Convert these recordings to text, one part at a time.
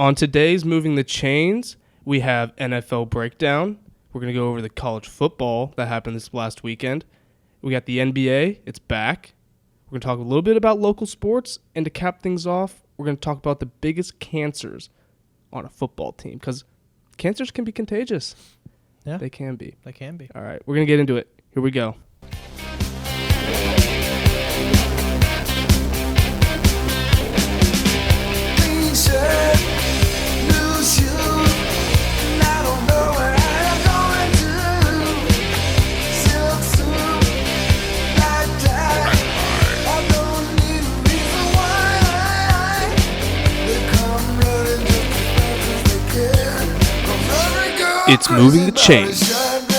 On today's Moving the Chains, we have NFL breakdown. We're going to go over the college football that happened this last weekend. We got the NBA. It's back. We're going to talk a little bit about local sports. And to cap things off, we're going to talk about the biggest cancers on a football team. Because cancers can be contagious. Yeah. They can be. They can be. All right. We're going to get into it. Here we go. It's Moving the Chains,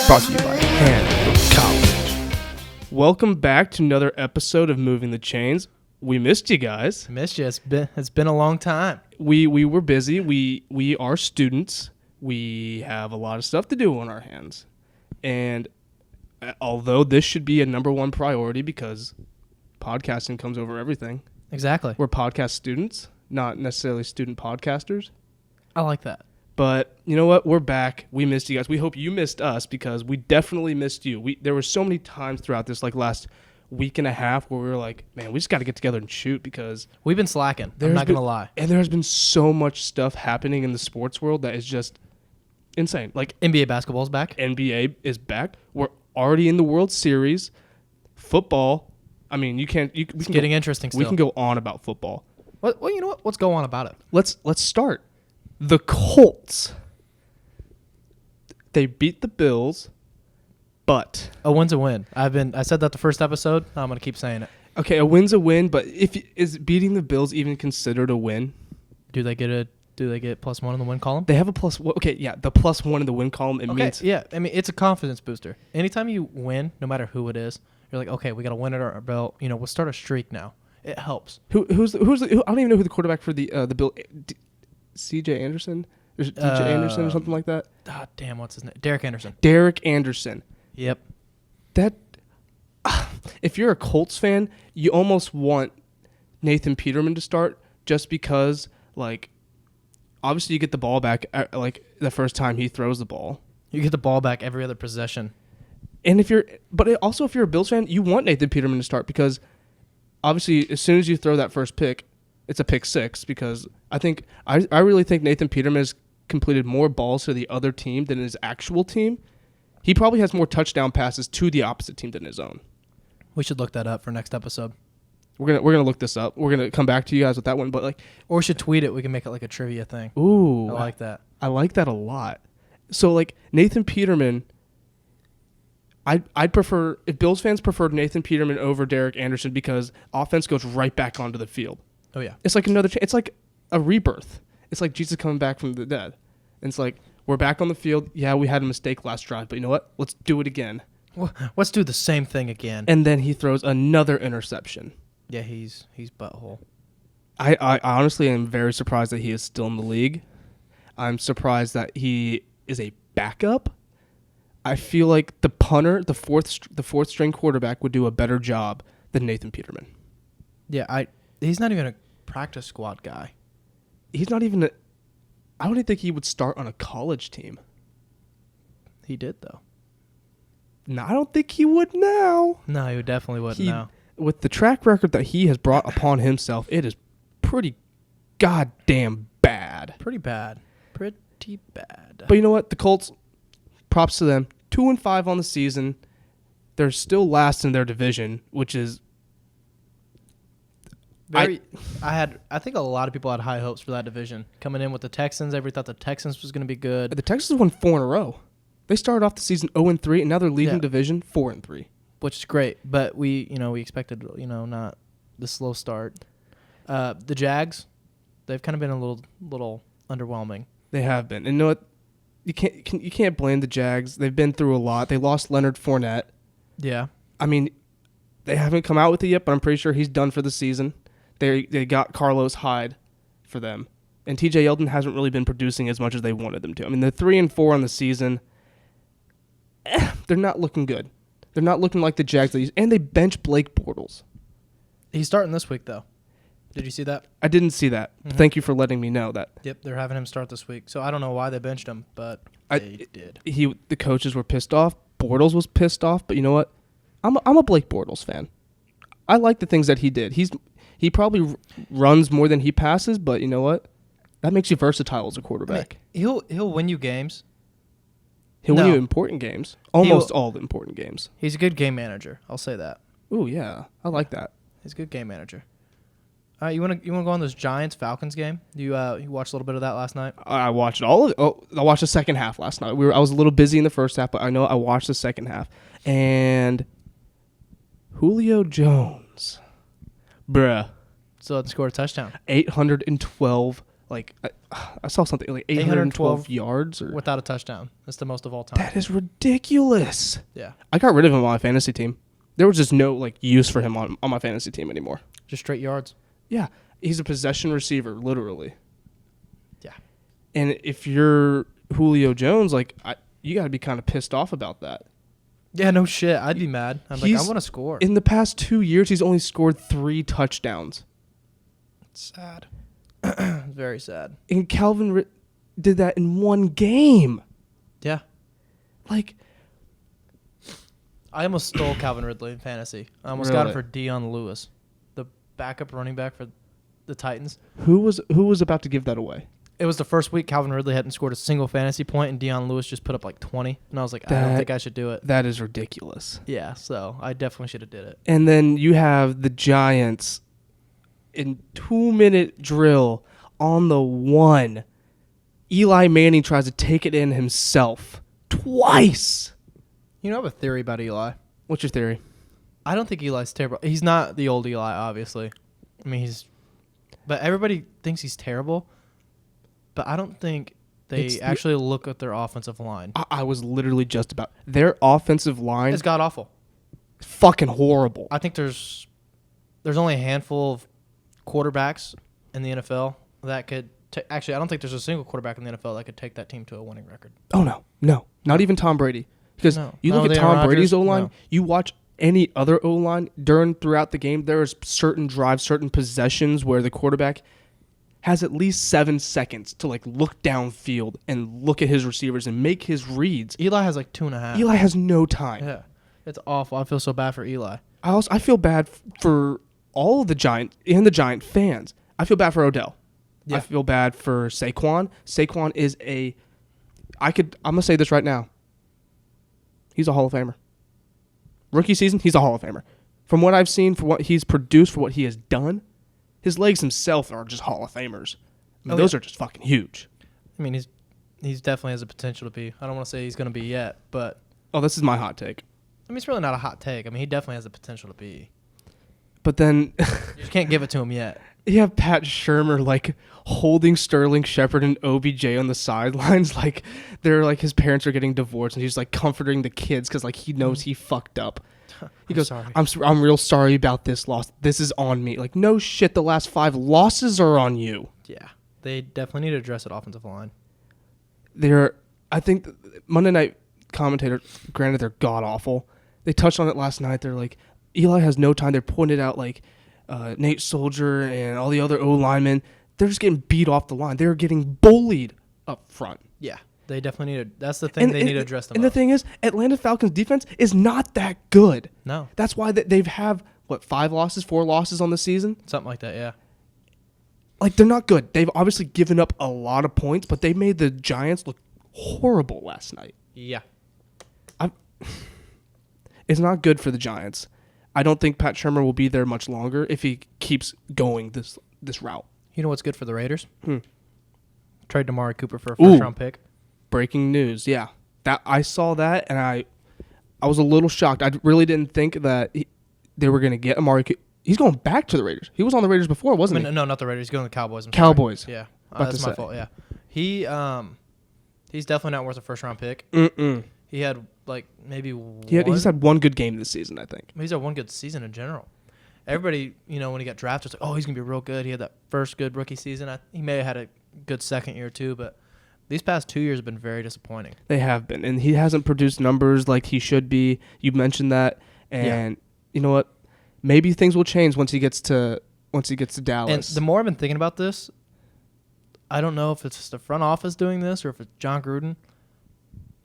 brought to you by Hanover College. Welcome back to another episode of Moving the Chains. We missed you guys. Missed you. It's been a long time. We were busy. We are students. We have a lot of stuff to do on our hands. And although this should be a number one priority because podcasting comes over everything. Exactly. We're podcast students, not necessarily student podcasters. I like that. But you know what? We're back. We missed you guys. We hope you missed us because we definitely missed you. There were so many times throughout this last week and a half where we were like, man, we just got to get together and shoot because we've been slacking. I'm not going to lie. And there has been so much stuff happening in the sports world that is just insane. Like NBA basketball is back. NBA is back. We're already in the World Series. Football. I mean, it's getting interesting still. We can go on about football. Well, you know what? Let's go on about it. Let's start. The Colts, they beat the Bills, but a win's a win. I said that the first episode. I'm going to keep saying it. Okay, a win's a win, but is beating the Bills even considered a win? Do they get +1 in the win column? They have a plus. Okay, yeah, the +1 in the win column. Means yeah. I mean, it's a confidence booster. Anytime you win, no matter who it is, you're like, okay, we got to win at our belt. You know, we'll start a streak now. It helps. Who's I don't even know who the quarterback for the Bill. C.J. Anderson? Or D.J. Anderson or something like that? Ah, damn, what's his name? Derek Anderson. Derek Anderson. Yep. If you're a Colts fan, you almost want Nathan Peterman to start just because, like, obviously you get the ball back, the first time he throws the ball. You get the ball back every other possession. And if you're a Bills fan, you want Nathan Peterman to start because, obviously, as soon as you throw that first pick, it's a pick six because I really think Nathan Peterman has completed more balls to the other team than his actual team. He probably has more touchdown passes to the opposite team than his own. We should look that up for next episode. We're gonna look this up. We're gonna come back to you guys with that one, but or we should tweet it. We can make it like a trivia thing. Ooh, I like that. I like that a lot. So Nathan Peterman, I'd prefer if Bills fans preferred Nathan Peterman over Derek Anderson because offense goes right back onto the field. Oh, yeah. It's like it's like a rebirth. It's like Jesus coming back from the dead. And it's like, we're back on the field. Yeah, we had a mistake last drive, but you know what? Let's do it again. Well, let's do the same thing again. And then he throws another interception. Yeah, he's butthole. I honestly am very surprised that he is still in the league. I'm surprised that he is a backup. I feel like the punter, the fourth string quarterback would do a better job than Nathan Peterman. Yeah, he's not even a practice squad guy. He's not even I don't even think he would start on a college team. He did, though. No, I don't think he would now. No, he definitely wouldn't now. With the track record that he has brought upon himself, it is pretty goddamn bad. Pretty bad. But you know what? The Colts, props to them. 2-5 on the season. They're still last in their division, which is I think a lot of people had high hopes for that division. Coming in with the Texans, everybody thought the Texans was going to be good. The Texans won 4 in a row. They started off the season 0-3, and now they're leading division 4-3. Which is great, but we expected, not the slow start. The Jags, they've kind of been a little underwhelming. They have been. And you know what? You can't blame the Jags. They've been through a lot. They lost Leonard Fournette. Yeah. I mean, they haven't come out with it yet, but I'm pretty sure he's done for the season. They got Carlos Hyde for them. And TJ Yeldon hasn't really been producing as much as they wanted them to. I mean, they're 3-4 on the season. They're not looking good. They're not looking like the Jags. And they bench Blake Bortles. He's starting this week, though. Did you see that? I didn't see that. Mhm. Thank you for letting me know that. Yep, they're having him start this week. So I don't know why they benched him, but they did. The coaches were pissed off. Bortles was pissed off. But you know what? I'm a Blake Bortles fan. I like the things that he did. He probably runs more than he passes, but you know what? That makes you versatile as a quarterback. I mean, he'll win you games. He'll win No. you important games. Almost all the important games. He's a good game manager. I'll say that. Ooh, yeah. I like that. He's a good game manager. All right, you want to go on this Giants-Falcons game? You watched a little bit of that last night? I watched all of it. Oh, I watched the second half last night. I was a little busy in the first half, but I know I watched the second half. And Julio Jones, bruh, So it scored a touchdown 812. Like I saw something like 812 yards. without a touchdown. That's the most of all time. That is ridiculous. Yeah, I got rid of him on my fantasy team. There was just no use for him on my fantasy team anymore. just straight yards. Yeah, he's a possession receiver, literally. Yeah. And if you're Julio Jones, you got to be kind of pissed off about that. Yeah, no shit. I'd be mad. I want to score. In the past 2 years, he's only scored 3 touchdowns. It's sad. Very sad. And Calvin did that in one game. Yeah. Like, I almost stole Calvin Ridley in fantasy. I almost got him for Deion Lewis, the backup running back for the Titans. who was about to give that away? It was the first week Calvin Ridley hadn't scored a single fantasy point, and Deion Lewis just put up 20. And I was like, I don't think I should do it. That is ridiculous. Yeah, so I definitely should have did it. And then you have the Giants in 2-minute drill on the 1. Eli Manning tries to take it in himself twice. You know, I have a theory about Eli. What's your theory? I don't think Eli's terrible. He's not the old Eli, obviously. I mean, but everybody thinks he's terrible. But I don't think they actually look at their offensive line. I was literally just about their offensive line. It's god awful. Fucking horrible. I think there's only a handful of quarterbacks in the NFL that could actually, I don't think there's a single quarterback in the NFL that could take that team to a winning record. Oh no, not even Tom Brady. Because you look at Tom Brady's O-line, you watch any other O-line throughout the game, there's certain drives, certain possessions where the quarterback has at least 7 seconds to look downfield and look at his receivers and make his reads. Eli has 2.5. Eli has no time. Yeah, it's awful. I feel so bad for Eli. I feel bad for all of the Giant and the Giant fans. I feel bad for Odell. Yeah. I feel bad for Saquon. Saquon is I'm gonna say this right now. He's a Hall of Famer. Rookie season, he's a Hall of Famer. From what I've seen, for what he's produced, for what he has done, his legs himself are just Hall of Famers. Those are just fucking huge. I mean, he's definitely has the potential to be. I don't want to say he's going to be yet, but... Oh, this is my hot take. I mean, it's really not a hot take. I mean, he definitely has the potential to be. But then... you just can't give it to him yet. You have Pat Shurmur, holding Sterling Shepard and OBJ on the sidelines. They're, his parents are getting divorced, and he's, comforting the kids because, he knows he fucked up. He goes, sorry. I'm real sorry about this loss. This is on me. No shit, the last 5 losses are on you. Yeah. They definitely need to address that offensive line. I think Monday Night Commentator, granted they're god-awful. They touched on it last night. They're Eli has no time. They're pointing out, Nate Soldier and all the other O-linemen. They're just getting beat off the line. They're getting bullied up front. Yeah. They definitely need to. That's the thing they need to address them. And the thing is, Atlanta Falcons defense is not that good. No. That's why they've 4 losses on the season? Something like that, yeah. They're not good. They've obviously given up a lot of points, but they made the Giants look horrible last night. Yeah. It's not good for the Giants. I don't think Pat Shurmur will be there much longer if he keeps going this route. You know what's good for the Raiders? Trade Amari Cooper for a first-round pick. Breaking news, yeah. That I saw that, and I was a little shocked. I really didn't think that they were going to get Amari Cooper. He's going back to the Raiders. He was on the Raiders before, wasn't he? No, not the Raiders. He's going to the Cowboys. Cowboys. Yeah, that's my fault, yeah. He's definitely not worth a first-round pick. Mm-mm. He had, maybe one. He's had one good game this season, I think. He's had one good season in general. Everybody, when he got drafted, was he's going to be real good. He had that first good rookie season. He may have had a good second year, too, but these past 2 years have been very disappointing. They have been, and he hasn't produced numbers like he should be. You mentioned that, and you know what? Maybe things will change once he gets to once he gets to And Dallas. the more I've been thinking about this, I don't know if it's just the front office doing this or if it's John Gruden,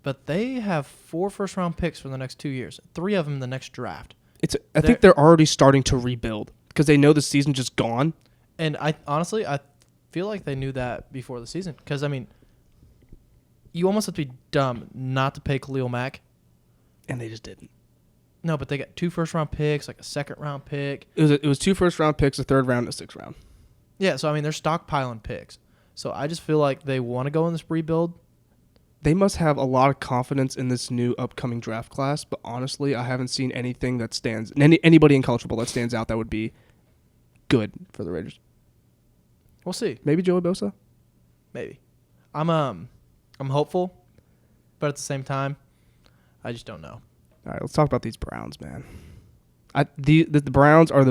but they have 4 first-round picks for the next 2 years. 3 of them in the next draft. I think they're already starting to rebuild because they know the season's just gone. And I feel like they knew that before the season because, I mean, you almost have to be dumb not to pay Khalil Mack. And they just didn't. No, but they got 2 first-round picks, like a second-round pick. It was 2 first-round picks, a third round, and a 6th round. Yeah, so, I mean, they're stockpiling picks. So I just feel like they want to go in this rebuild. They must have a lot of confidence in this new upcoming draft class, but honestly, I haven't seen anything that stands anybody in college football that stands out that would be good for the Raiders. We'll see. Maybe Joey Bosa? Maybe. I'm hopeful, but at the same time, I just don't know. All right, let's talk about these Browns, man. The Browns are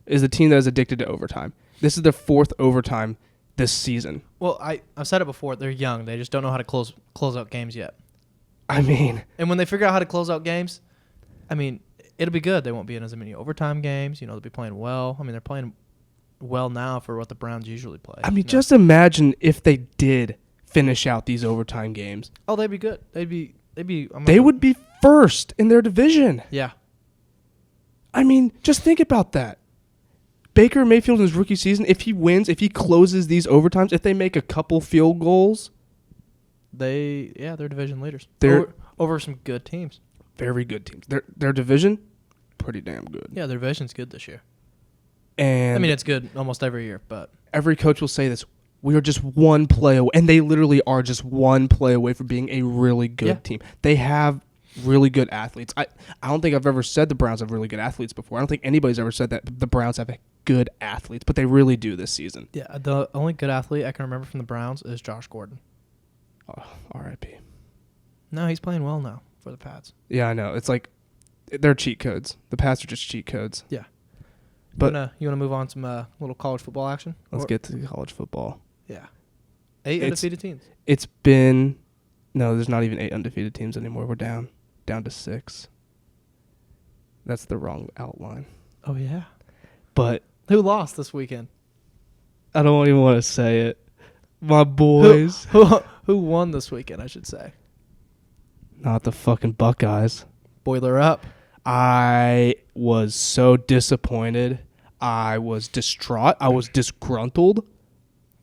is the team that is addicted to overtime. This is their 4th overtime this season. Well, I've said it before. They're young. They just don't know how to close out games yet. I mean, and when they figure out how to close out games, I mean, it'll be good. They won't be in as many overtime games. You know, they'll be playing well. I mean, they're playing well now for what the Browns usually play. I mean, just imagine if they did finish out these overtime games. Oh, they'd be good. They would be first in their division. Yeah. I mean, just think about that. Baker Mayfield in his rookie season, if he wins, if he closes these overtimes, if they make a couple field goals, they're division leaders. They're over some good teams. Very good teams. Their division, pretty damn good. Yeah, their division's good this year. And I mean, it's good almost every year, but every coach will say this. We are just one play away, and they literally are just one play away from being a really good team. They have really good athletes. I don't think I've ever said the Browns have really good athletes before. I don't think anybody's ever said that the Browns have good athletes, but they really do this season. Yeah, the only good athlete I can remember from the Browns is Josh Gordon. Oh, R.I.P. No, he's playing well now for the Pats. Yeah, I know. It's like they're cheat codes. The Pats are just cheat codes. Yeah. But you wanna move on to some little college football action? Let's get to college football. Yeah. 8 undefeated teams. It's been there's not even 8 undefeated teams anymore. We're down to 6. That's the wrong outline. Oh yeah. But who lost this weekend? I don't even want to say it. My boys. Who won this weekend, I should say. Not the fucking Buckeyes. Boiler up. I was so disappointed. I was distraught. I was disgruntled.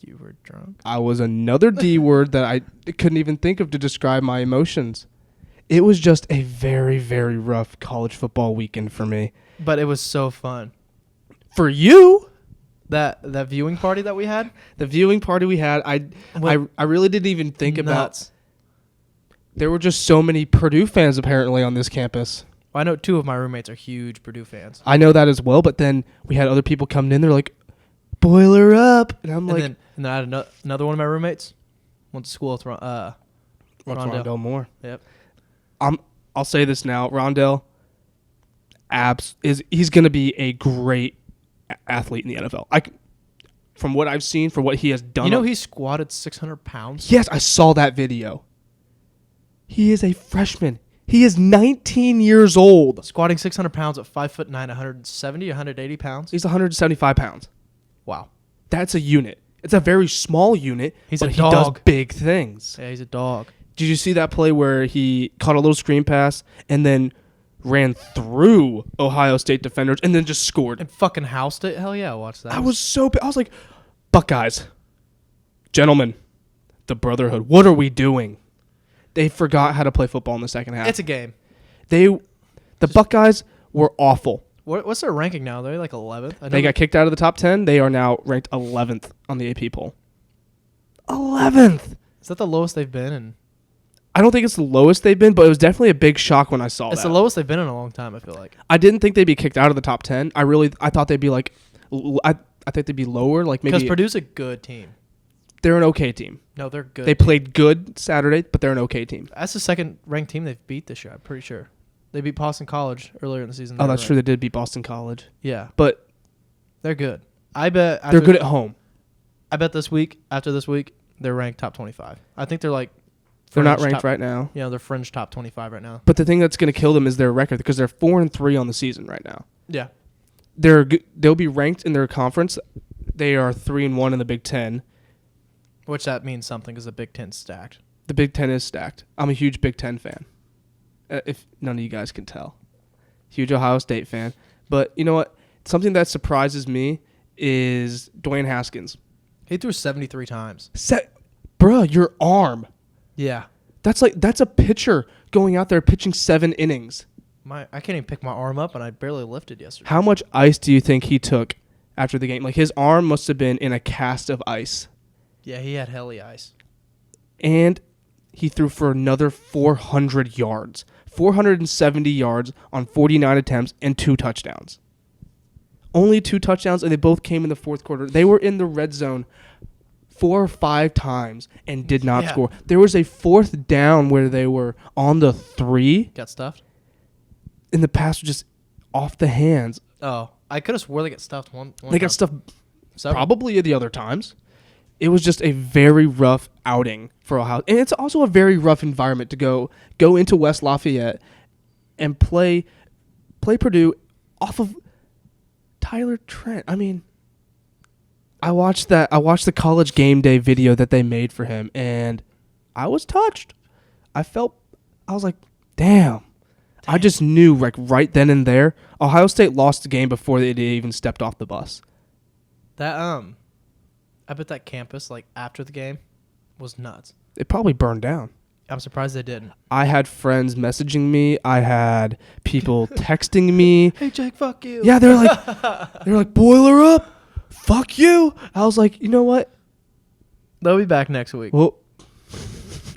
You were drunk? I was another D word that I couldn't even think of to describe my emotions. It was just a very, very rough college football weekend for me. But it was so fun. For you? That viewing party that we had? The viewing party we had, I really didn't even think about. There were just so many Purdue fans apparently on this campus. Well, I know 2 of my roommates are huge Purdue fans. I know that as well, but then we had other people coming in. They're like, boiler up. And I'm and then I had another one of my roommates went to school with Rondell Moore. Yep. I'll say this now. Rondell he's going to be a great athlete in the NFL. From what I've seen, for what he has done. You know he squatted 600 pounds? Yes, I saw that video. He is a freshman. He is 19 years old. Squatting 600 pounds at 5'9", 170, 180 pounds? He's 175 pounds. Wow. That's a unit. It's a very small unit, but he does big things. Yeah, he's a dog. Did you see that play where he caught a little screen pass and then ran through Ohio State defenders and then just scored? And fucking housed it? Hell yeah, watch that. I was like, Buckeyes, gentlemen, the brotherhood, what are we doing? They forgot how to play football in the second half. It's a game. The Buckeyes were awful. What's their ranking now? They're like 11th. They got kicked out of the top 10. They are now ranked 11th on the AP poll. 11th. Is that the lowest they've been in? I don't think it's the lowest they've been, but it was definitely a big shock when I saw It's that. the lowest they've been in a long time, I feel like. I didn't think they'd be kicked out of the top 10. I thought they'd be like, I think they'd be lower, like maybe. Because Purdue's a good team. They're an okay team. No, they're good. They played good Saturday, but they're an okay team. That's the second ranked team they've beat this year, I'm pretty sure. They beat Boston College earlier in the season. Oh, that's true. They did beat Boston College. Yeah. But they're good. I bet they're good at home. I bet after this week, they're ranked top 25. I think they're like they're not ranked right now. Yeah, they're fringe top 25 right now. But the thing that's going to kill them is their record because they're 4-3 on the season right now. Yeah. they'll be ranked in their conference. They are 3-1 in the Big Ten. Which that means something because the Big Ten's stacked. The Big Ten is stacked. I'm a huge Big Ten fan. If none of you guys can tell, huge Ohio State fan. But you know what? Something that surprises me is Dwayne Haskins. He threw 73 times. Bruh, your arm. Yeah. That's a pitcher going out there pitching 7 innings. I can't even pick my arm up, and I barely lifted yesterday. How much ice do you think he took after the game? Like, his arm must have been in a cast of ice. Yeah, he had heli ice. And he threw for another 400 yards. 470 yards on 49 attempts and 2 touchdowns. Only 2 touchdowns, and they both came in the fourth quarter. They were in the red zone 4 or 5 times and did not score. There was a 4th down where they were on the 3. Got stuffed? And the pass was just off the hands. Oh, I could have swore they got stuffed one They time. got stuffed probably the other times. It was just a very rough outing for Ohio. And it's also a very rough environment to go into West Lafayette and play Purdue off of Tyler Trent. I mean, I watched the College Game Day video that they made for him, and I was touched. I was like, damn. I just knew, like, right then and there, Ohio State lost the game before they even stepped off the bus. I bet that campus, like, after the game was nuts. It probably burned down. I'm surprised they didn't. I had friends messaging me. I had people texting me. Hey, Jake, fuck you. Yeah, they're like, boiler up. Fuck you. I was like, you know what? They'll be back next week. Well,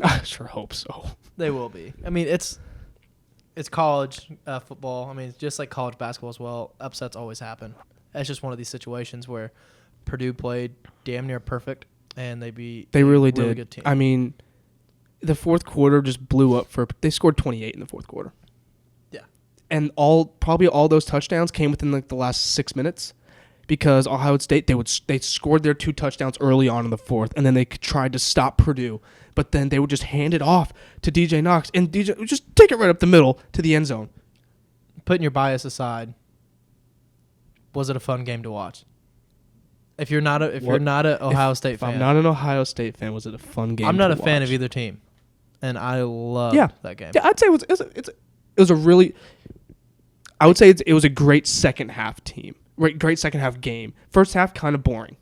I sure hope so. They will be. I mean, it's college football. I mean, it's just like college basketball as well. Upsets always happen. It's just one of these situations where Purdue played damn near perfect, and they beat They really a did. good team. I mean, the fourth quarter just blew up they scored 28 in the fourth quarter. Yeah. And probably all those touchdowns came within like the last 6 minutes because Ohio State, they scored their 2 touchdowns early on in the fourth, and then they tried to stop Purdue, but then they would just hand it off to DJ Knox, and DJ would just take it right up the middle to the end zone. Putting your bias aside, was it a fun game to watch? If you're not a Ohio State fan. If I'm not an Ohio State fan, was it a fun game? I'm not to a fan watch? of either team, and I love that game. Yeah, I'd say it was a really. I would say it was a great second half team. Great second half game. First half kind of boring.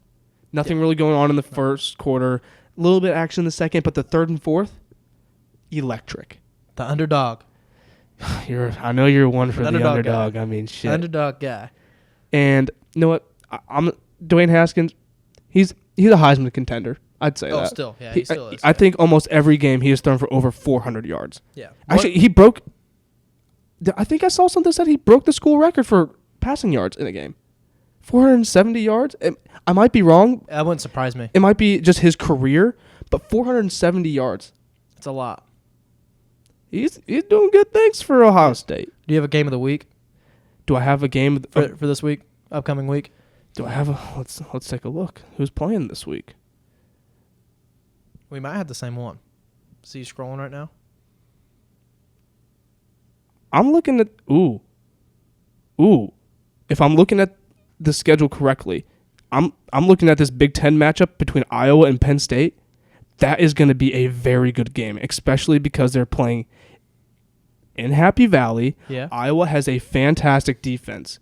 Nothing really going on in the first quarter. A little bit of action in the second, but the third and fourth, electric. The underdog. I know you're one for the underdog. Guy. I mean, shit. Underdog guy. And you know what? I'm Dwayne Haskins. He's a Heisman contender. I'd say that. Oh, still, yeah, he still is. I think almost every game he has thrown for over 400 yards. Yeah. Actually, he broke. I think I saw something that said he broke the school record for passing yards in a game. 470 yards. I might be wrong. That wouldn't surprise me. It might be just his career, but 470 yards. It's a lot. He's doing good things for Ohio State. Do you have a game of the week? Do I have a game for this week? Upcoming week? Do I have a let's take a look. Who's playing this week? We might have the same one. See you scrolling right now? I'm looking at ooh. If I'm looking at the schedule correctly, I'm looking at this Big Ten matchup between Iowa and Penn State. That is going to be a very good game, especially because they're playing in Happy Valley. Yeah. Iowa has a fantastic defense.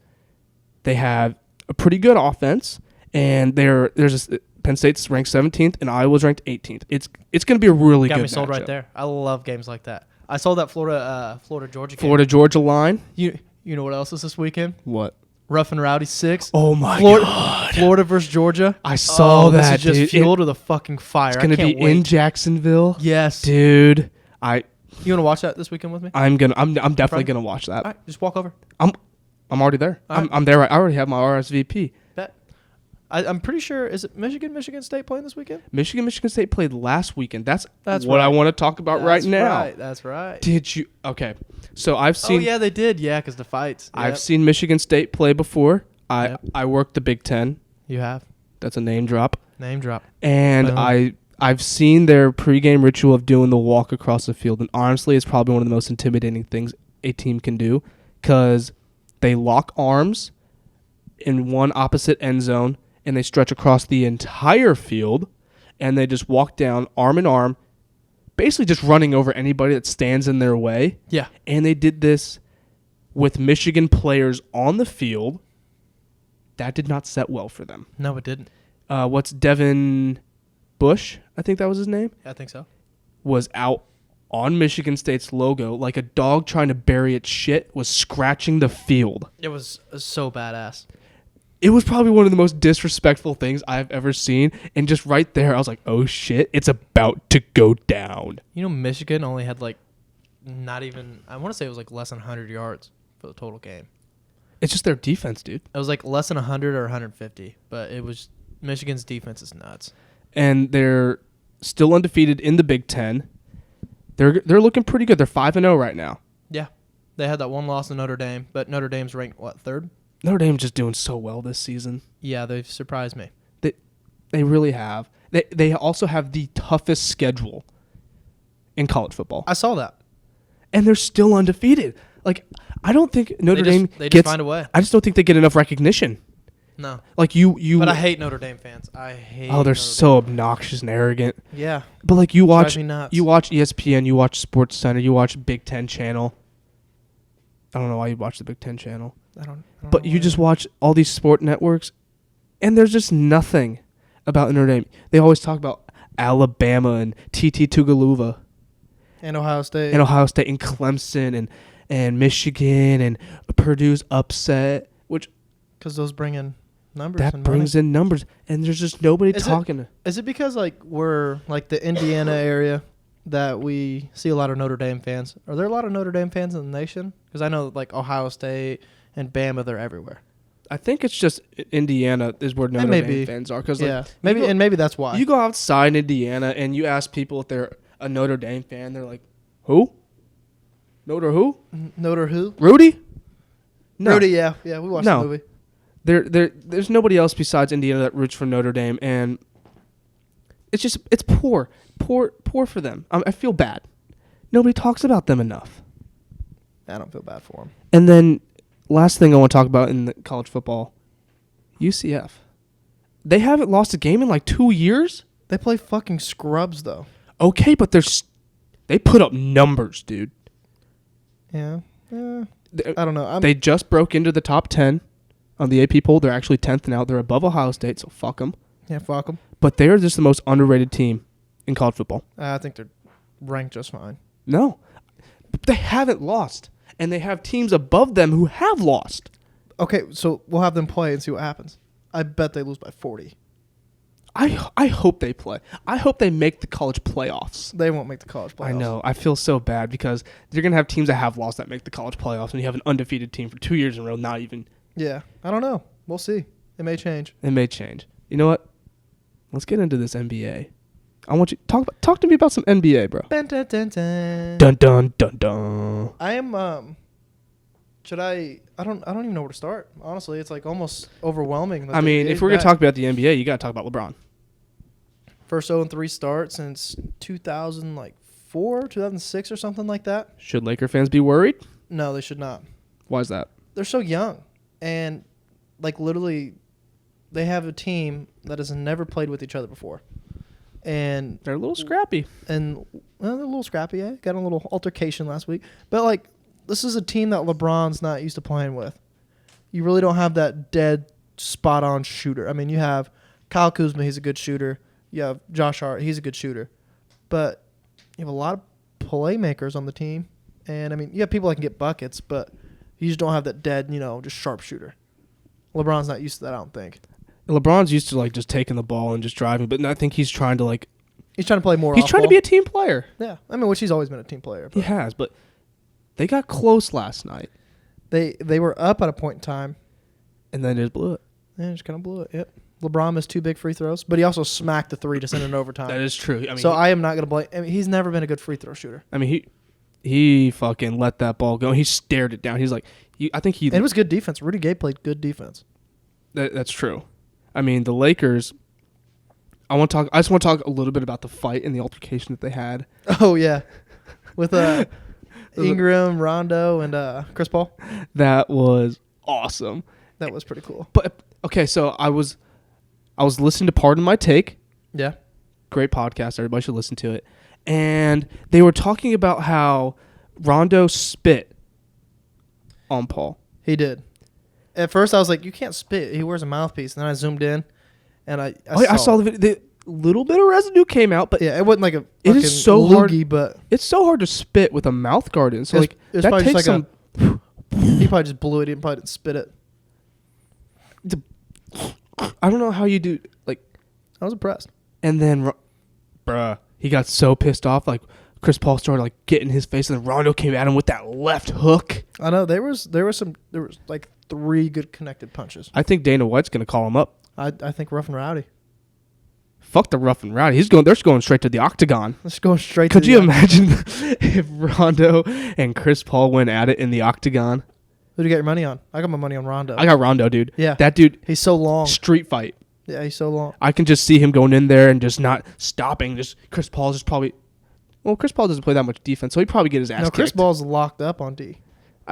They have a pretty good offense, and Penn State's ranked 17th and Iowa's ranked 18th. It's going to be a really good matchup. Got me sold right there. I love games like that. I sold that Florida Georgia game. Florida Georgia line. You know what else is this weekend? What? Rough and Rowdy 6. Oh my God. Florida versus Georgia. I saw that. This is just fuel to the fucking fire. It's gonna be in Jacksonville. Yes, dude. You want to watch that this weekend with me? I'm definitely gonna watch that. All right, just walk over. I'm already there. I'm there. I already have my RSVP. Bet. I'm pretty sure. Is it Michigan State playing this weekend? Michigan State played last weekend. That's what right. I want to talk about right now. That's right. Did you? Okay. So I've seen. Oh yeah, they did. Yeah, because the fights. Yep. I've seen Michigan State play before. I worked the Big Ten. You have. That's a name drop. Name drop. And I've seen their pregame ritual of doing the walk across the field, and honestly, it's probably one of the most intimidating things a team can do, because they lock arms in one opposite end zone, and they stretch across the entire field, and they just walk down arm in arm, basically just running over anybody that stands in their way. Yeah. And they did this with Michigan players on the field. That did not set well for them. No, it didn't. What's Devin Bush? I think that was his name. I think so. Was out on Michigan State's logo like a dog trying to bury its shit, was scratching the field. It was so badass. It was probably one of the most disrespectful things I've ever seen. And just right there, I was like, oh shit, it's about to go down. You know, Michigan only had like not even, I want to say it was like less than 100 yards for the total game. It's just their defense, dude. It was like less than 100 or 150, but it was Michigan's defense is nuts. And they're still undefeated in the Big Ten. They're looking pretty good. They're 5-0 right now. Yeah. They had that one loss in Notre Dame, but Notre Dame's ranked, what, third? Notre Dame's just doing so well this season. Yeah, they've surprised me. They really have. They also have the toughest schedule in college football. I saw that. And they're still undefeated. Like, I don't think Notre Dame They gets... just find a way. I just don't think they get enough recognition. No. Like, you... But I hate Notre Dame fans. I hate Oh, they're Notre so obnoxious and arrogant. Dame. Yeah. But, like, you watch Drives me nuts. ESPN, you watch Sports Center, you watch Big Ten Channel. I don't know why you watch the Big Ten Channel. I don't But know you why. just watch all these sport networks, and there's just nothing about Notre Dame. They always talk about Alabama and TT Tugaluva And Ohio State. and Ohio State and Clemson and Michigan and Purdue's upset, which Because those bring in numbers that and brings money. in numbers, and there's just nobody Is it- talking. Is it because, like, we're, like, the Indiana area that we see a lot of Notre Dame fans? Are there a lot of Notre Dame fans in the nation? Because I know, like, Ohio State and Bama, they're everywhere. I think it's just Indiana is where Notre may Dame be. fans are. Cause Yeah. like, Maybe, you go, and maybe that's why. you go outside Indiana and you ask people if they're a Notre Dame fan, they're like, who? Notre who? Notre who? Rudy? No. Rudy, yeah. Yeah, we watched No. the movie. There's nobody else besides Indiana that roots for Notre Dame, and it's poor for them. I feel bad. Nobody talks about them enough. I don't feel bad for them. And then last thing I want to talk about in the college football, UCF. They haven't lost a game in like 2 years. They play fucking scrubs, though. Okay, but they put up numbers, dude. Yeah. They, I don't know. they just broke into the top 10 on the AP poll. They're actually 10th now. They're above Ohio State, so fuck them. Yeah, fuck them. But they're just the most underrated team in college football. I think they're ranked just fine. No. They haven't lost. And they have teams above them who have lost. Okay, so we'll have them play and see what happens. I bet they lose by 40. I hope they play. I hope they make the college playoffs. They won't make the college playoffs. I know. I feel so bad because you're going to have teams that have lost that make the college playoffs, and you have an undefeated team for 2 years in a row, not even. Yeah, I don't know. We'll see. It may change. It may change. You know what? Let's get into this NBA. I want you talk to me about some NBA, bro. Dun, dun, dun, dun. Dun dun dun dun. I am. Should I? I don't even know where to start. Honestly, it's like almost overwhelming. I mean, if we're going to talk about the NBA, you got to talk about LeBron. First 0-3 start since 2004, 2006 or something like that. Should Laker fans be worried? No, they should not. Why is that? They're so young, and like literally, they have a team that has never played with each other before, and They're a little scrappy. they're a little scrappy. Yeah, got in a little altercation last week, but like this is a team that LeBron's not used to playing with. You really don't have that dead, spot-on shooter. I mean, you have Kyle Kuzma, he's a good shooter. You have Josh Hart, he's a good shooter. But you have a lot of playmakers on the team. And, I mean, you have people that can get buckets, but you just don't have that dead, just sharpshooter. LeBron's not used to that, I don't think. LeBron's used to, like, just taking the ball and just driving, but I think he's trying to, like... He's trying to play more He's trying to off-ball. be a team player. Yeah, I mean, which he's always been a team player. He But has, but they got close last night, they were up at a point in time. and then just blew it. Yeah, just kind of blew it. Yep. LeBron missed 2 big free throws, but he also smacked the 3 to send it in overtime. That is true. I mean, So I am not going to blame. I mean, he's never been a good free throw shooter. he fucking let that ball go. He stared it down. He's like, I think he... And it was good defense. Rudy Gay played good defense. That's true. I mean, the Lakers... I just want to talk a little bit about the fight and the altercation that they had. Oh, yeah. With Ingram, Rondo, and Chris Paul. That was awesome. That was pretty cool. But okay, so I was listening to Pardon My Take. Yeah. Great podcast. Everybody should listen to it. And they were talking about how Rondo spit on Paul. He did. At first, I was like, "You can't spit." He wears a mouthpiece. And then I zoomed in, and I saw the video. The little bit of residue came out, but yeah, it wasn't like a it fucking is so loogie, hard. but It's so hard to spit with a mouth guard in. So It's- like it's that probably takes just some. he probably just blew it. He probably didn't spit it. I don't know how you do like. I was impressed. And then, bruh, he got so pissed off. Like Chris Paul started like getting his face, and then Rondo came at him with that left hook. I know there was like 3 good connected punches. I think Dana White's gonna call him up. I think rough and rowdy. Fuck the rough and rowdy. They're just going straight to the octagon. Let's go straight. Could to you the imagine if Rondo and Chris Paul went at it in the octagon? Who do you get your money on? I got my money on Rondo. I got Rondo, dude. Yeah. That dude, He's so long. street fight. Yeah, he's so long. I can just see him going in there and just not stopping. Just Chris Paul's just probably. Well, Chris Paul doesn't play that much defense, so he'd probably get his ass No, kicked. Chris Paul's locked up on D.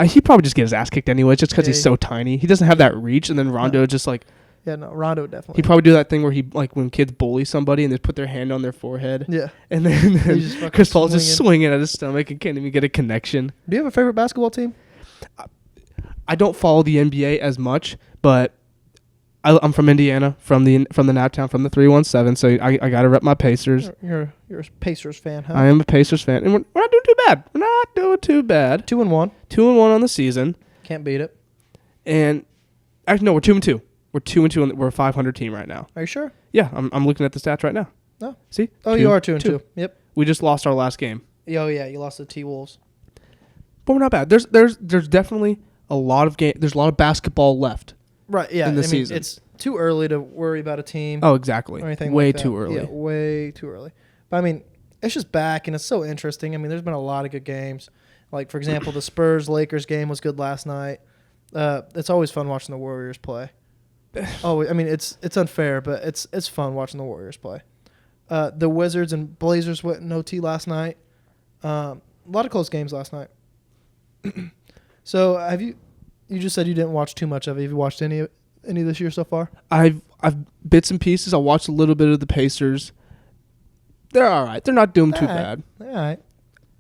He'd probably just get his ass kicked anyway, just because Yeah, he's so tiny. He doesn't have that reach, and then Rondo just like. Yeah, no, Rondo definitely. He'd probably do that thing where he, like, when kids bully somebody and they put their hand on their forehead. Yeah. And then just fucking Chris Paul's just swinging at his stomach and can't even get a connection. Do you have a favorite basketball team? I don't follow the NBA as much, but I'm from Indiana, from the Naptown, from the 317, so I got to rep my Pacers. You're a Pacers fan, huh? I am a Pacers fan, and we're not doing too bad. We're not doing too bad. 2-1. 2-1 on the season. Can't beat it. And, actually, no, we're 2-2. We're 2-2, and we're a 500 team right now. Are you sure? Yeah, I'm looking at the stats right now. No. See? Oh, you are 2-2. Yep. We just lost our last game. Oh yeah, you lost to T-Wolves. But we're not bad. There's definitely a lot of There's a lot of basketball left. Right. Yeah. In the season. It's too early to worry about a team. Oh, exactly. Or anything way like that. too early. Yeah, way too early. But I mean, it's just back, and it's so interesting. I mean, there's been a lot of good games. Like for example, the Spurs-Lakers game was good last night. It's always fun watching the Warriors play. Oh, I mean, it's unfair, but it's fun watching the Warriors play. The Wizards and Blazers went in OT last night. A lot of close games last night. So have you just said you didn't watch too much of it. Have you watched any this year so far? I've bits and pieces. I watched a little bit of the Pacers. They're all right. They're not doing too bad. All right.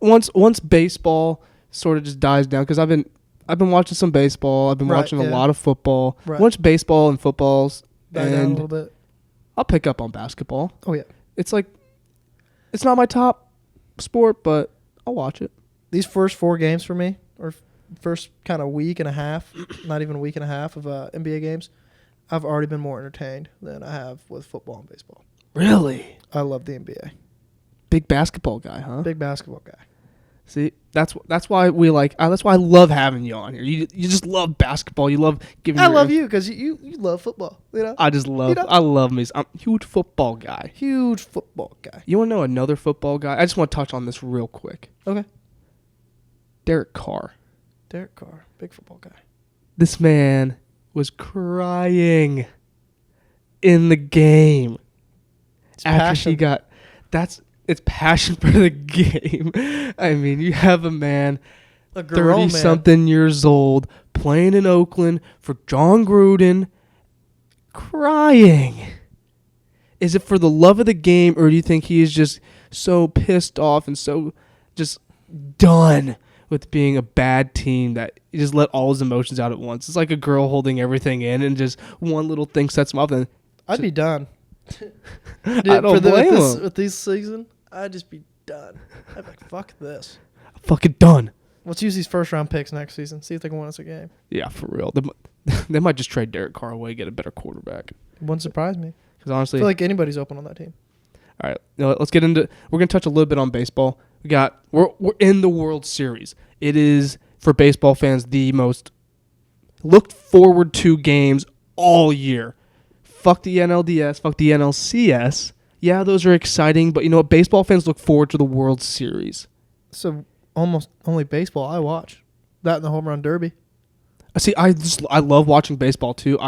Once baseball sort of just dies down, because I've been watching some baseball. I've been watching a lot of football. Right. Once baseball and footballs, Die down a and little bit. I'll pick up on basketball. Oh yeah. It's like, it's not my top sport, but I'll watch it. These first 4 games for me, or first kind of week and a half, not even a week and a half of NBA games, I've already been more entertained than I have with football and baseball. Really? I love the NBA. Big basketball guy, huh? Big basketball guy. See, that's why we like. That's why I love having you on here. You just love basketball. You love giving. I love you because you love football. You know. I just love. I love me. I'm a huge football guy. Huge football guy. You want to know another football guy? I just want to touch on this real quick. Okay. Derek Carr. Derek Carr, big football guy. This man was crying in the game after passion. he got. It's passion for the game. I mean, you have a man, A grown man. 30-something years old, playing in Oakland for John Gruden, crying. Is it for the love of the game, or do you think he is just so pissed off and so just done with being a bad team that he just let all his emotions out at once? It's like a girl holding everything in, and just one little thing sets him off. Then I'd be done. Dude, I don't blame him. With this season, I'd just be done. I'd be like, fuck this. Fucking done. Let's use these first-round picks next season. See if they can win us a game. Yeah, for real. They might just trade Derek Carr away, get a better quarterback. It wouldn't surprise me. Because I honestly, feel like anybody's open on that team. all right, let's get into. We're gonna touch a little bit on baseball. We're in the World Series. It is, for baseball fans, the most looked forward to games all year. Fuck the NLDS. Fuck the NLCS. Yeah, those are exciting, but you know what? Baseball fans look forward to the World Series. So almost only baseball I watch. That and the home run derby. See, I love watching baseball too.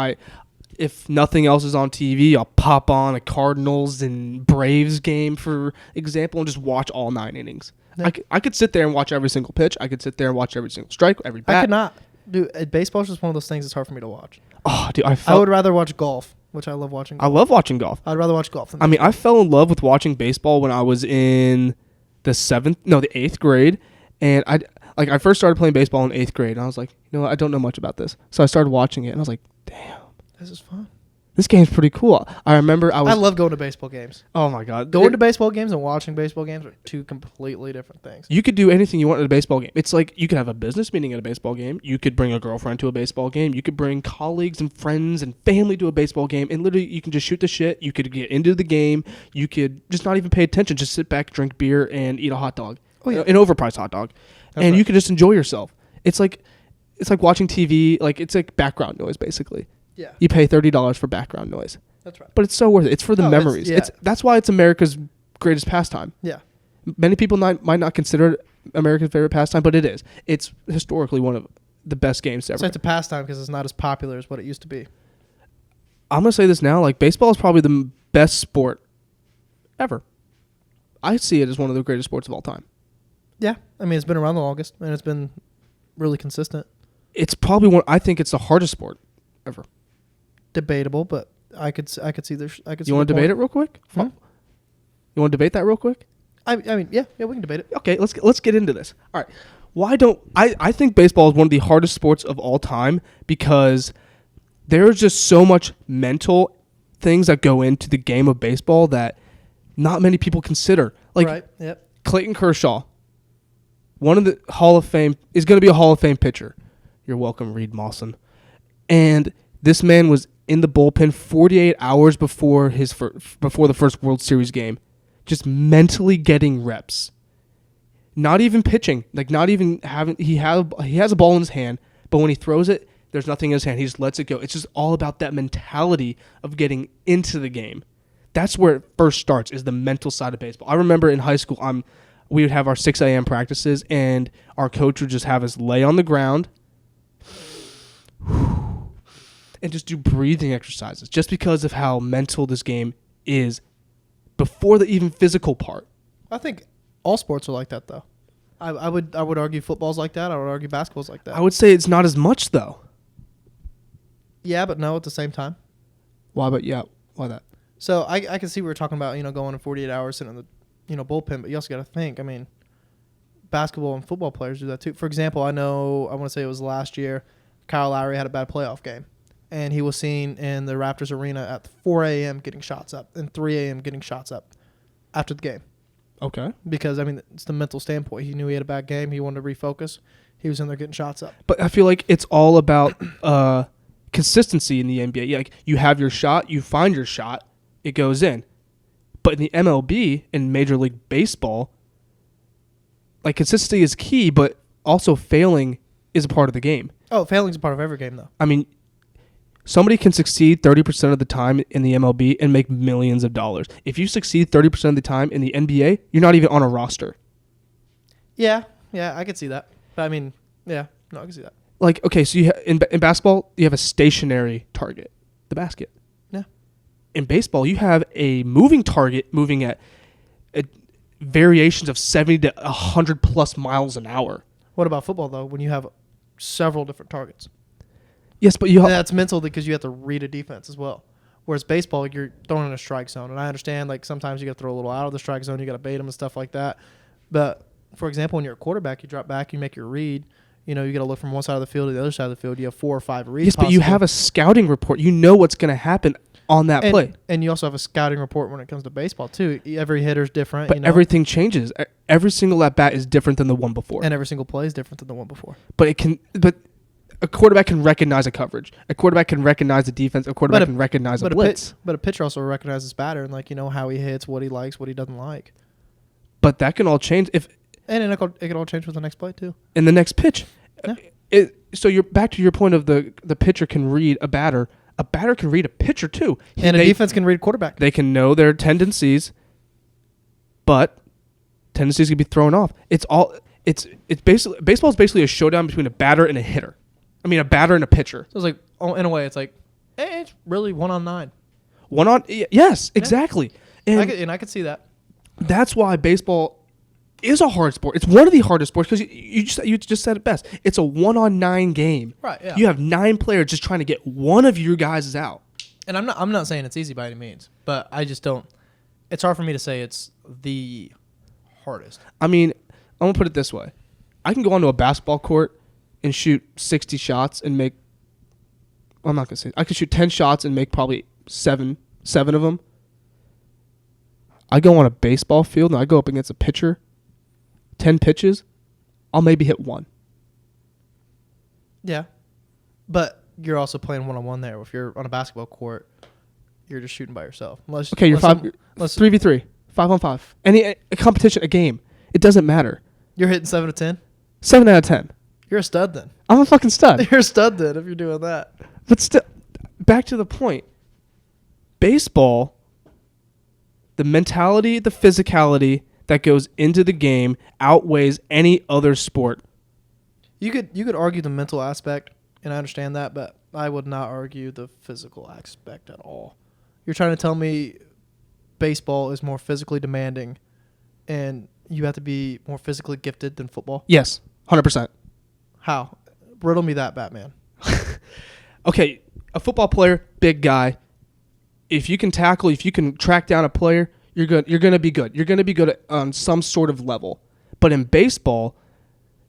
If nothing else is on TV, I'll pop on a Cardinals and Braves game, for example, and just watch all 9 innings. Yeah. I could sit there and watch every single pitch. I could sit there and watch every single strike, every bat. I could not. Dude, baseball's just one of those things that's hard for me to watch. Oh, dude, I would rather watch golf, which I love watching. I love watching golf. I'd rather watch golf than I mean, I fell in love with watching baseball when I was in the 8th grade, and I first started playing baseball in 8th grade, and I was like, you know what, I don't know much about this, so I started watching it, and I was like, damn, this is fun. This game's pretty cool. I remember I love going to baseball games. Oh my god, going to baseball games and watching baseball games are two completely different things. You could do anything you want at a baseball game. It's like you could have a business meeting at a baseball game. You could bring a girlfriend to a baseball game. You could bring colleagues and friends and family to a baseball game, and literally you can just shoot the shit. You could get into the game. You could just not even pay attention. Just sit back, drink beer, and eat a hot dog. Oh yeah, an overpriced hot dog, and you could just enjoy yourself. It's like watching TV. Like it's like background noise basically. Yeah. You pay $30 for background noise. That's right. But it's so worth it. It's for the memories. That's why it's America's greatest pastime. Yeah. Many people might not consider it America's favorite pastime, but it is. It's historically one of the best games ever. So it's a pastime because it's not as popular as what it used to be. I'm going to say this now. Like, baseball is probably the best sport ever. I see it as one of the greatest sports of all time. Yeah. I mean, it's been around the longest, and it's been really consistent. It's probably I think it's the hardest sport ever. Debatable, but I could see this. You want to debate it real quick? Hmm? You want to debate that real quick? I mean, yeah, we can debate it. Okay, let's get into this. All right. Why don't I think baseball is one of the hardest sports of all time because there's just so much mental things that go into the game of baseball that not many people consider. Like right. Yep. Clayton Kershaw, one of the Hall of Fame, is going to be a Hall of Fame pitcher. You're welcome, Reed Mawson. And this man was in the bullpen 48 hours before the first World Series game, just mentally getting reps. Not even pitching, like not even having he has a ball in his hand, but when he throws it, there's nothing in his hand. He just lets it go. It's just all about that mentality of getting into the game. That's where it first starts, is the mental side of baseball. I remember in high school, we would have our 6 a.m. practices, and our coach would just have us lay on the ground and just do breathing exercises, just because of how mental this game is before the even physical part. I think all sports are like that, though. I would argue football's like that. I would argue basketball's like that. I would say it's not as much, though. Yeah, but no at the same time. Why? But yeah, why that? So I can see we were talking about going in 48 hours sitting in the bullpen, but you also got to think. I mean, basketball and football players do that too. For example, I want to say it was last year, Kyle Lowry had a bad playoff game, and he was seen in the Raptors arena at 4 a.m. getting shots up and 3 a.m. getting shots up after the game. Okay. Because, I mean, it's the mental standpoint. He knew he had a bad game. He wanted to refocus. He was in there getting shots up. But I feel like it's all about consistency in the NBA. Like, you have your shot, you find your shot, it goes in. But in the MLB, in Major League Baseball, like, consistency is key, but also failing is a part of the game. Oh, failing's a part of every game, though. I mean, somebody can succeed 30% of the time in the MLB and make millions of dollars. If you succeed 30% of the time in the NBA, you're not even on a roster. Yeah, I could see that. But I mean, I can see that. Like, okay, so in basketball, you have a stationary target, the basket. Yeah. In baseball, you have a moving target moving at variations of 70 to 100 plus miles an hour. What about football, though, when you have several different targets? Yes, but that's mental because you have to read a defense as well. Whereas baseball, you're thrown in a strike zone. And I understand, like, sometimes you got to throw a little out of the strike zone. You got to bait them and stuff like that. But, for example, when you're a quarterback, you drop back, you make your read. You got to look from one side of the field to the other side of the field. You have 4 or 5 reads. Yes, but you have a scouting report. You know what's going to happen on that play. And you also have a scouting report when it comes to baseball, too. Every hitter's different. But everything changes. Every single at-bat is different than the one before. And every single play is different than the one before. But a quarterback can recognize a coverage. A quarterback can recognize the defense. A quarterback can recognize a blitz. But a pitcher also recognizes batter and, like, how he hits, what he likes, what he doesn't like. But that can all change And it can all change with the next play, too. In the next pitch. Yeah. So you're back to your point of the pitcher can read a batter. A batter can read a pitcher, too. And a defense can read a quarterback. They can know their tendencies, but tendencies can be thrown off. It's basically baseball is basically a showdown between a batter and a hitter. I mean, a batter and a pitcher. So it's like, in a way, it's like, it's really 1-on-9. Yes, exactly. And I could see that. That's why baseball is a hard sport. It's one of the hardest sports because you just said it best. It's a 1-on-9 game. Right. Yeah. You have 9 players just trying to get one of your guys out. And I'm not saying it's easy by any means, but I just don't. It's hard for me to say it's the hardest. I mean, I'm gonna put it this way: I can go onto a basketball court and shoot 60 shots and make. I'm not gonna say I could shoot 10 shots and make probably seven of them. I go on a baseball field and I go up against a pitcher. 10 pitches, I'll maybe hit 1. Yeah, but you're also playing one-on-one there. If you're on a basketball court, you're just shooting by yourself. You're 3v3, 5-on-5. A competition, a game. It doesn't matter. You're hitting 7 of 10? 7 out of 10. You're a stud then. I'm a fucking stud. You're a stud then if you're doing that. But still, back to the point. Baseball, the mentality, the physicality that goes into the game outweighs any other sport. You could argue the mental aspect, and I understand that, but I would not argue the physical aspect at all. You're trying to tell me baseball is more physically demanding and you have to be more physically gifted than football? Yes, 100%. How? Riddle me that, Batman. Okay, a football player, big guy. If you can tackle, if you can track down a player, you're good. You're going to be good. You're going to be good on some sort of level. But in baseball,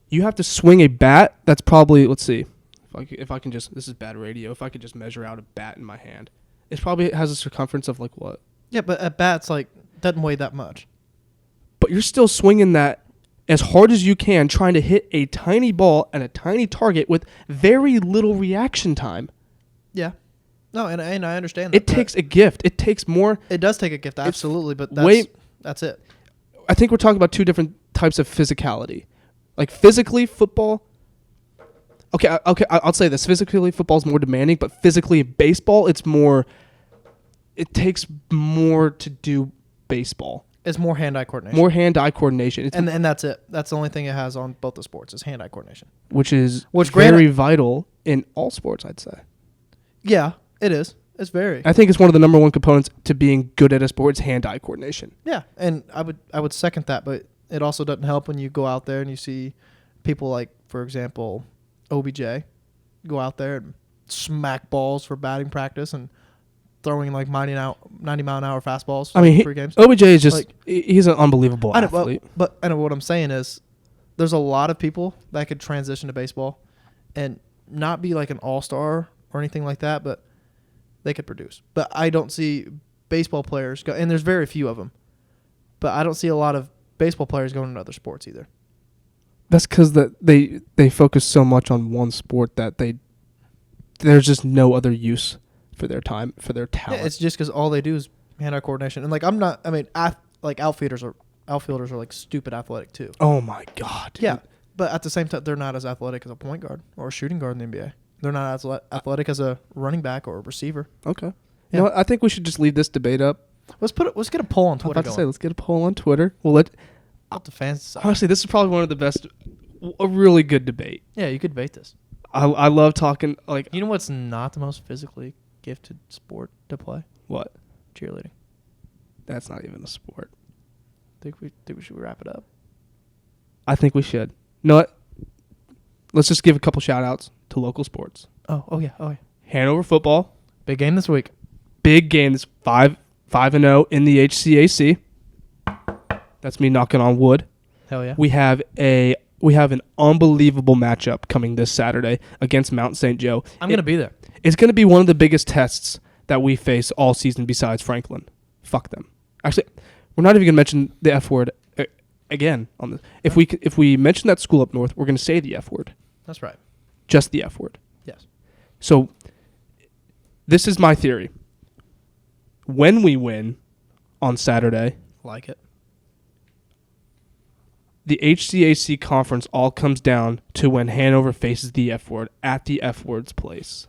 you have to swing a bat that's probably, let's see, if I can just, this is bad radio, if I could just measure out a bat in my hand. It probably has a circumference of like what? Yeah, but a bat's like, doesn't weigh that much. But you're still swinging that as hard as you can, trying to hit a tiny ball at a tiny target with very little reaction time. Yeah. No, and I understand that. It takes a gift. It takes more. It does take a gift, absolutely, but that's it. I think we're talking about two different types of physicality. Like physically, football. Okay, I'll say this. Physically, football is more demanding, but physically, baseball, it's more. It takes more to do baseball. It's more hand-eye coordination. More hand-eye coordination. And that's it. That's the only thing it has on both the sports is hand-eye coordination. Which is very vital in all sports, I'd say. Yeah, it is. It's very. I think it's one of the number one components to being good at a sport is hand-eye coordination. Yeah, and I would second that, but it also doesn't help when you go out there and you see people like, for example, OBJ go out there and smack balls for batting practice and throwing like 90-mile-an-hour fastballs. I mean, games. OBJ is just he's an unbelievable athlete. But I know what I'm saying is there's a lot of people that could transition to baseball and not be like an all-star or anything like that, but they could produce. But I don't see baseball players go, and there's very few of them, but I don't see a lot of baseball players going into other sports either. That's because they focus so much on one sport that there's just no other use for their time, for their talent. Yeah, it's just because all they do is hand-eye coordination. And like outfielders are like stupid athletic too. Oh my God. Dude. Yeah, but at the same time, they're not as athletic as a point guard or a shooting guard in the NBA. They're not as athletic as a running back or a receiver. Okay. Yeah. You know what? I think we should just leave this debate up. Let's get a poll on Twitter. I was about to say, let's get a poll on Twitter. We'll let the fans decide. Honestly, this is probably one of the best, a really good debate. Yeah, you could debate this. I love talking like. You know what's not the most physically gifted sport to play? What? Cheerleading. That's not even a sport. Think we should wrap it up? I think we should. You know what? Let's just give a couple shout outs to local sports. Oh yeah. Hanover football. Big game this week. Big game. This 5-0 in the HCAC. That's me knocking on wood. Hell yeah. We have an unbelievable matchup coming this Saturday against Mount St. Joe. I'm going to be there. It's going to be one of the biggest tests that we face all season besides Franklin. Fuck them. Actually, we're not even going to mention the F word again on this. If we mention that school up north, we're going to say the F word. That's right. Just the F word. Yes. So this is my theory. When we win on Saturday, like it. The HCAC conference all comes down to when Hanover faces the F word at the F word's place.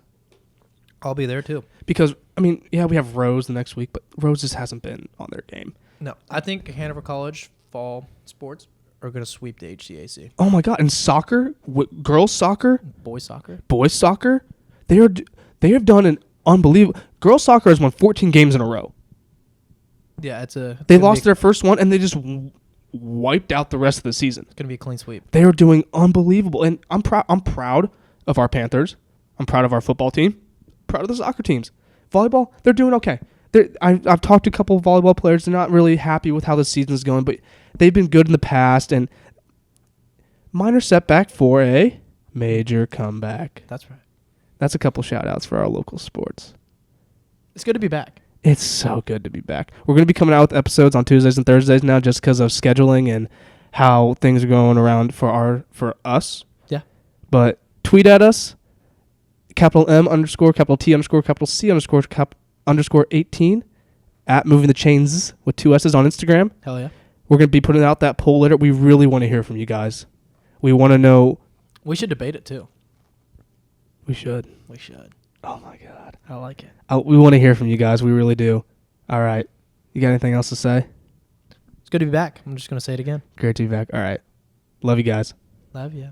I'll be there too. Because, I mean, yeah, we have Rose the next week, but Rose just hasn't been on their game. No, I think Hanover College fall sports are going to sweep the HCAC. Oh my God! And soccer, girls soccer, boys soccer, they have done an unbelievable. Girls soccer has won 14 games in a row. Yeah, they lost their first one, and they just wiped out the rest of the season. It's gonna be a clean sweep. They are doing unbelievable, and I'm proud of our Panthers. I'm proud of our football team. Proud of the soccer teams. Volleyball, they're doing okay. I've talked to a couple of volleyball players. They're not really happy with how the season's going, but they've been good in the past. And minor setback for a major comeback. That's right. That's a couple shout-outs for our local sports. It's good to be back. It's so good to be back. We're going to be coming out with episodes on Tuesdays and Thursdays now just because of scheduling and how things are going around for us. Yeah. But tweet at us, capital M underscore, capital T underscore, capital C underscore, underscore 18 at Moving the Chains with 2 S's on Instagram. Hell yeah. We're going to be putting out that poll later. We really want to hear from you guys. We want to know. We should debate it too. We should. We should. Oh, my God. I like it. We want to hear from you guys. We really do. All right. You got anything else to say? It's good to be back. I'm just going to say it again. Great to be back. All right. Love you guys. Love you.